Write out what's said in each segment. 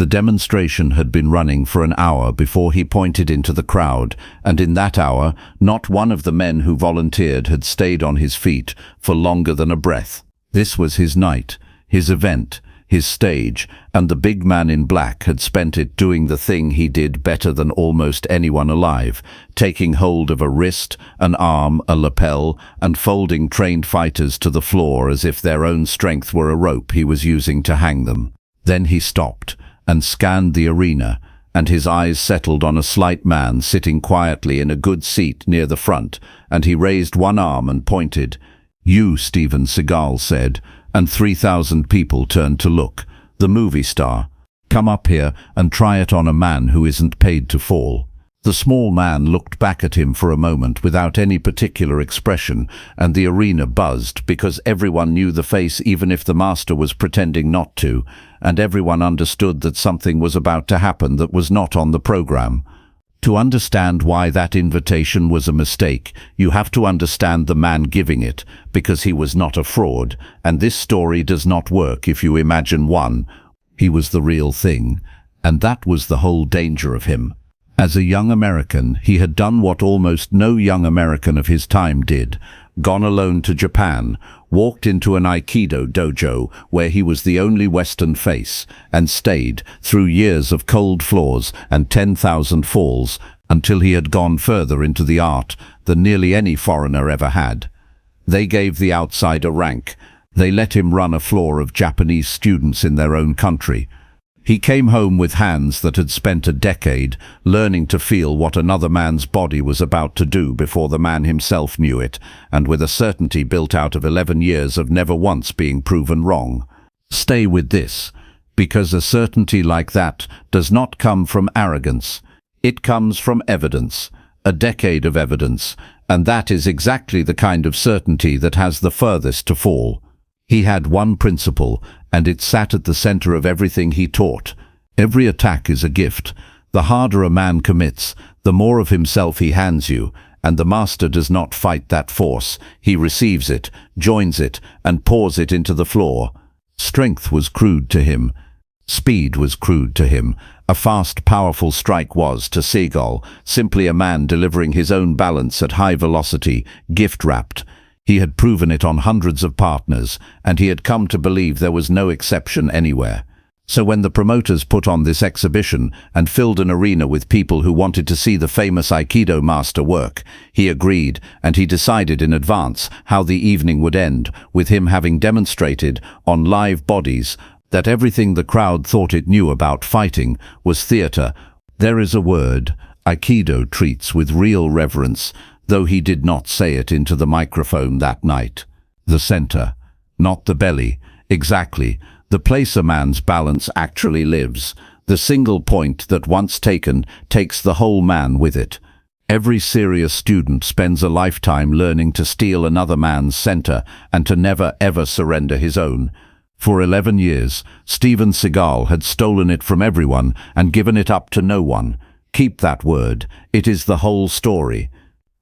The demonstration had been running for an hour before he pointed into the crowd, and in that hour, not one of the men who volunteered had stayed on his feet for longer than a breath. This was his night, his event, his stage, and the big man in black had spent it doing the thing he did better than almost anyone alive, taking hold of a wrist, an arm, a lapel, and folding trained fighters to the floor as if their own strength were a rope he was using to hang them. Then he stopped and scanned the arena, and his eyes settled on a slight man sitting quietly in a good seat near the front, and he raised one arm and pointed. "You, Steven Seagal," said, and 3,000 people turned to look. "The movie star. Come up here and try it on a man who isn't paid to fall." The small man looked back at him for a moment without any particular expression, and the arena buzzed because everyone knew the face even if the master was pretending not to, and everyone understood that something was about to happen that was not on the program. To understand why that invitation was a mistake, you have to understand the man giving it, because he was not a fraud, and this story does not work if you imagine one. He was the real thing, and that was the whole danger of him. As a young American, he had done what almost no young American of his time did, gone alone to Japan, walked into an Aikido dojo where he was the only Western face, and stayed through years of cold floors and 10,000 falls until he had gone further into the art than nearly any foreigner ever had. They gave the outsider rank. They let him run a floor of Japanese students in their own country. He came home with hands that had spent a decade learning to feel what another man's body was about to do before the man himself knew it, and with a certainty built out of 11 years of never once being proven wrong. Stay with this, because a certainty like that does not come from arrogance. It comes from evidence, a decade of evidence, and that is exactly the kind of certainty that has the furthest to fall. He had one principle, and it sat at the center of everything he taught. Every attack is a gift. The harder a man commits, the more of himself he hands you, and the master does not fight that force. He receives it, joins it, and pours it into the floor. Strength was crude to him. Speed was crude to him. A fast, powerful strike was, to Seagal, simply a man delivering his own balance at high velocity, gift-wrapped. He had proven it on hundreds of partners, and he had come to believe there was no exception anywhere. So when the promoters put on this exhibition and filled an arena with people who wanted to see the famous Aikido master work, he agreed, and he decided in advance how the evening would end, with him having demonstrated on live bodies that everything the crowd thought it knew about fighting was theater. There is a word Aikido treats with real reverence, though he did not say it into the microphone that night. The center, not the belly. Exactly, the place a man's balance actually lives. The single point that once taken takes the whole man with it. Every serious student spends a lifetime learning to steal another man's center and to never ever surrender his own. For 11 years, Steven Seagal had stolen it from everyone and given it up to no one. Keep that word. It is the whole story.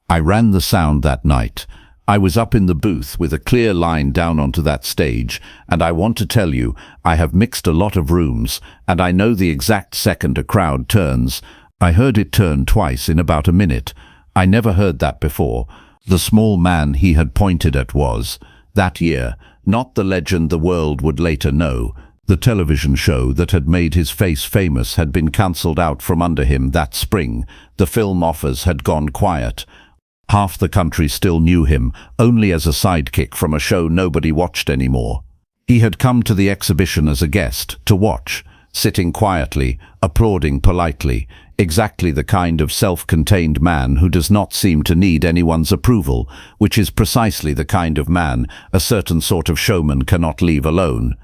I ran the sound that night. I was up in the booth with a clear line down onto that stage, and I want to tell you, I have mixed a lot of rooms, and I know the exact second a crowd turns. I heard it turn twice in about a minute. I never heard that before. The small man he had pointed at was, that year, not the legend the world would later know. The television show that had made his face famous had been cancelled out from under him that spring. The film offers had gone quiet. Half the country still knew him, only as a sidekick from a show nobody watched anymore. He had come to the exhibition as a guest, to watch, sitting quietly, applauding politely, exactly the kind of self-contained man who does not seem to need anyone's approval, which is precisely the kind of man a certain sort of showman cannot leave alone.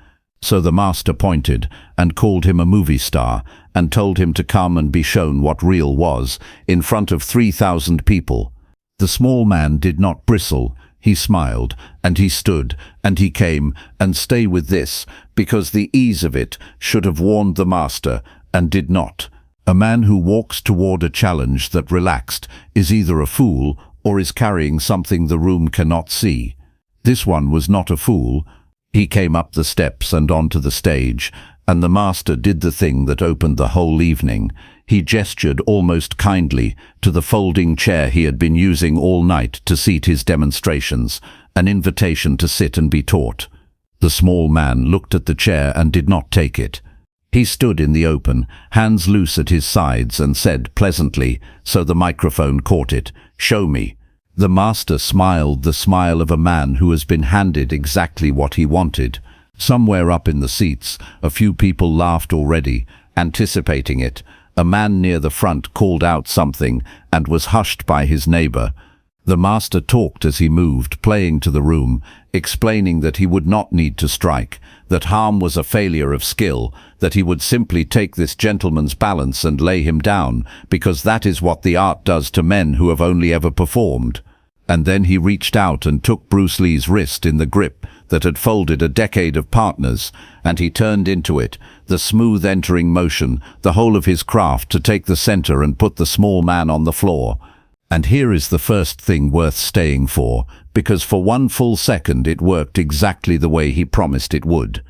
So the master pointed and called him a movie star and told him to come and be shown what real was, in front of 3,000 people. The small man did not bristle. He smiled, and he stood, and he came, and stay with this, because the ease of it should have warned the master, and did not. A man who walks toward a challenge that relaxed is either a fool or is carrying something the room cannot see. This one was not a fool. He came up the steps and onto the stage, and the master did the thing that opened the whole evening. He gestured almost kindly to the folding chair he had been using all night to seat his demonstrations, an invitation to sit and be taught. The small man looked at the chair and did not take it. He stood in the open, hands loose at his sides, and said pleasantly, so the microphone caught it, "Show me." The master smiled the smile of a man who has been handed exactly what he wanted. Somewhere up in the seats, a few people laughed already, anticipating it. A man near the front called out something and was hushed by his neighbor. The master talked as he moved, playing to the room, explaining that he would not need to strike, that harm was a failure of skill, that he would simply take this gentleman's balance and lay him down, because that is what the art does to men who have only ever performed. And then he reached out and took Bruce Lee's wrist in the grip that had folded a decade of partners, and he turned into it, the smooth entering motion, the whole of his craft, to take the center and put the small man on the floor. And here is the first thing worth staying for, because for 1 full second it worked exactly the way he promised it would.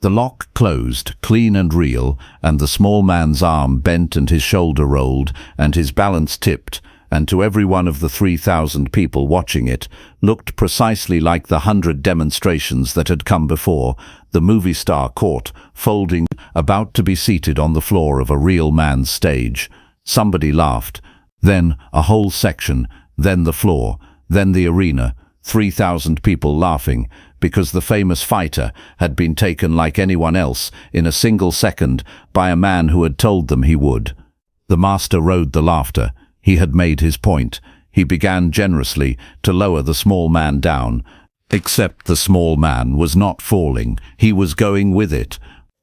The lock closed, clean and real, and the small man's arm bent and his shoulder rolled and his balance tipped, and to every one of the 3,000 people watching it, looked precisely like the 100 demonstrations that had come before, the movie star caught, folding, about to be seated on the floor of a real man's stage. Somebody laughed. Then a whole section, then the floor, then the arena, 3,000 people laughing, because the famous fighter had been taken like anyone else in a single second by a man who had told them he would. The master rode the laughter. He had made his point. He began generously to lower the small man down. Except the small man was not falling. He was going with it.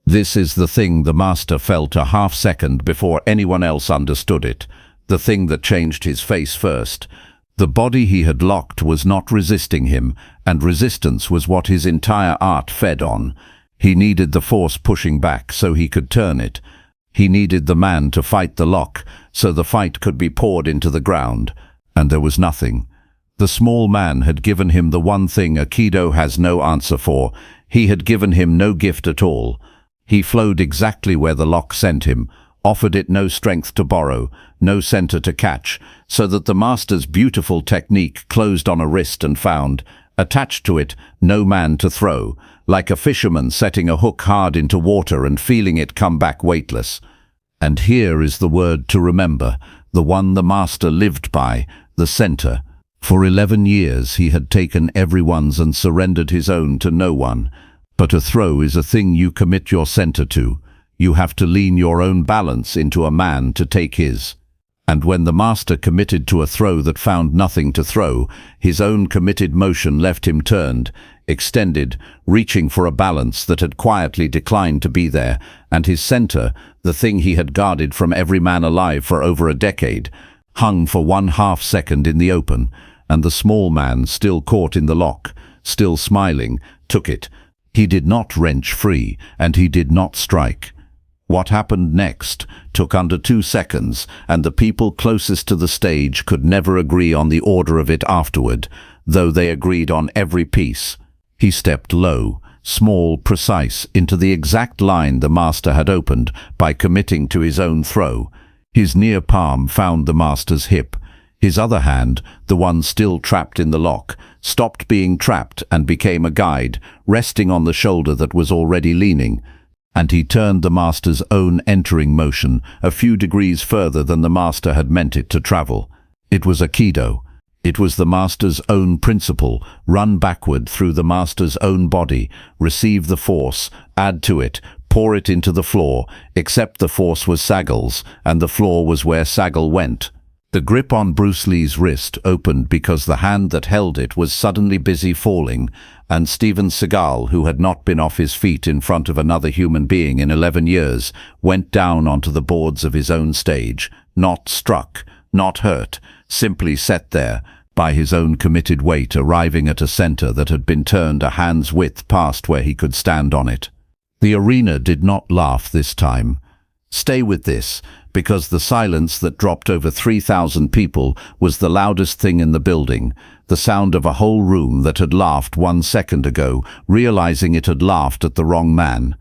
This is the thing the master felt a half second before anyone else understood it. The thing that changed his face first. The body he had locked was not resisting him, and resistance was what his entire art fed on. He needed the force pushing back so he could turn it. He needed the man to fight the lock, so the fight could be poured into the ground. And there was nothing. The small man had given him the one thing Aikido has no answer for. He had given him no gift at all. He flowed exactly where the lock sent him, offered it no strength to borrow, no center to catch, so that the master's beautiful technique closed on a wrist and found, attached to it, no man to throw, like a fisherman setting a hook hard into water and feeling it come back weightless. And here is the word to remember, the one the master lived by, the center. For 11 years he had taken everyone's and surrendered his own to no one. But a throw is a thing you commit your center to. You have to lean your own balance into a man to take his. And when the master committed to a throw that found nothing to throw, his own committed motion left him turned, extended, reaching for a balance that had quietly declined to be there, and his center, the thing he had guarded from every man alive for over a decade, hung for 1/2 second in the open, and the small man, still caught in the lock, still smiling, took it. He did not wrench free, and he did not strike. What happened next took under 2 seconds, and the people closest to the stage could never agree on the order of it afterward, though they agreed on every piece. He stepped low, small, precise, into the exact line the master had opened by committing to his own throw. His near palm found the master's hip. His other hand, the one still trapped in the lock, stopped being trapped and became a guide, resting on the shoulder that was already leaning. And he turned the master's own entering motion a few degrees further than the master had meant it to travel. It was Aikido. It was the master's own principle, run backward through the master's own body, receive the force, add to it, pour it into the floor, except the force was Seagal's, and the floor was where Seagal went. The grip on Bruce Lee's wrist opened because the hand that held it was suddenly busy falling, and Seagal, who had not been off his feet in front of another human being in 11 years, went down onto the boards of his own stage, not struck, not hurt, simply set there, by his own committed weight arriving at a center that had been turned a hand's width past where he could stand on it. The arena did not laugh this time. Stay with this, because the silence that dropped over 3,000 people was the loudest thing in the building, the sound of a whole room that had laughed 1 second ago, realizing it had laughed at the wrong man.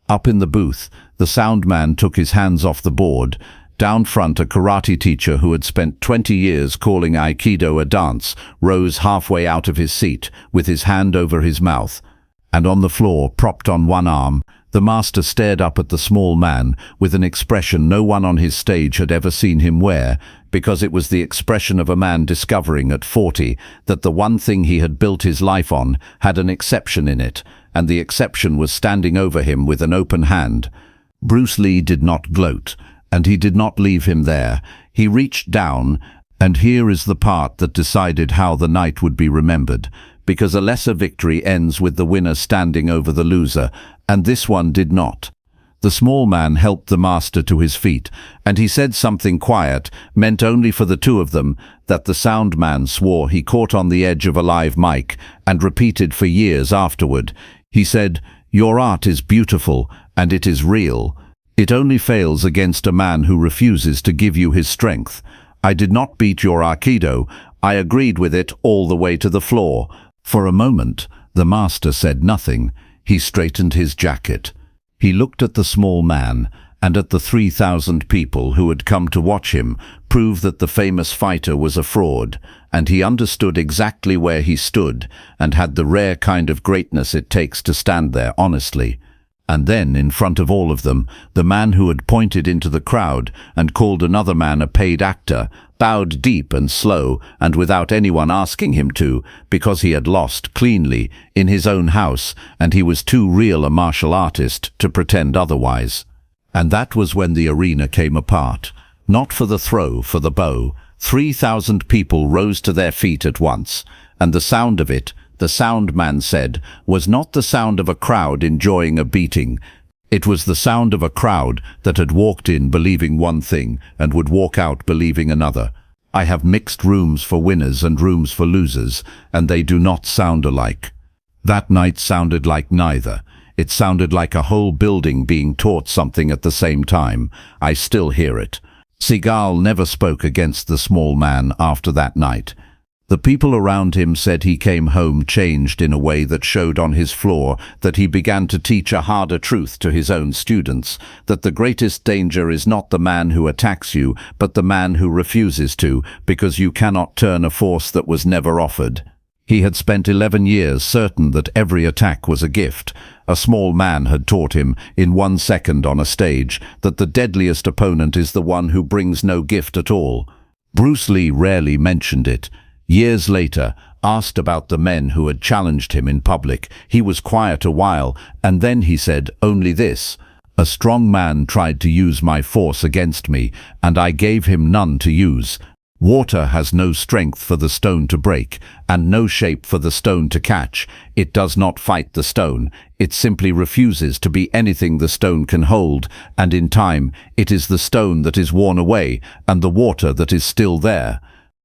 Up in the booth, the sound man took his hands off the board. Down front, a karate teacher who had spent 20 years calling Aikido a dance rose halfway out of his seat with his hand over his mouth. And on the floor, propped on one arm, the master stared up at the small man with an expression no one on his stage had ever seen him wear, because it was the expression of a man discovering at 40 that the one thing he had built his life on had an exception in it, and the exception was standing over him with an open hand. Bruce Lee did not gloat, and he did not leave him there. He reached down, and here is the part that decided how the night would be remembered, because a lesser victory ends with the winner standing over the loser, and this one did not. The small man helped the master to his feet, and he said something quiet, meant only for the two of them, that the sound man swore he caught on the edge of a live mic, and repeated for years afterward. He said, "Your art is beautiful, and it is real. It only fails against a man who refuses to give you his strength. I did not beat your Aikido. I agreed with it all the way to the floor." For a moment, the master said nothing. He straightened his jacket. He looked at the small man and at the 3,000 people who had come to watch him prove that the famous fighter was a fraud, and he understood exactly where he stood and had the rare kind of greatness it takes to stand there honestly. And then, in front of all of them, the man who had pointed into the crowd and called another man a paid actor bowed deep and slow, and without anyone asking him to, because he had lost cleanly in his own house, and he was too real a martial artist to pretend otherwise. And that was when the arena came apart. Not for the throw, for the bow. 3,000 people rose to their feet at once, and the sound of it, the sound man said, was not the sound of a crowd enjoying a beating. It was the sound of a crowd that had walked in believing one thing and would walk out believing another. I have mixed rooms for winners and rooms for losers, and they do not sound alike. That night sounded like neither. It sounded like a whole building being taught something at the same time. I still hear it. Seagal never spoke against the small man after that night. The people around him said he came home changed in a way that showed on his floor that he began to teach a harder truth to his own students, that the greatest danger is not the man who attacks you, but the man who refuses to, because you cannot turn a force that was never offered. He had spent 11 years certain that every attack was a gift. A small man had taught him, in 1 second on a stage, that the deadliest opponent is the one who brings no gift at all. Bruce Lee rarely mentioned it. Years later, asked about the men who had challenged him in public, he was quiet a while, and then he said only this: "A strong man tried to use my force against me, and I gave him none to use. Water has no strength for the stone to break, and no shape for the stone to catch. It does not fight the stone. It simply refuses to be anything the stone can hold, and in time, it is the stone that is worn away, and the water that is still there.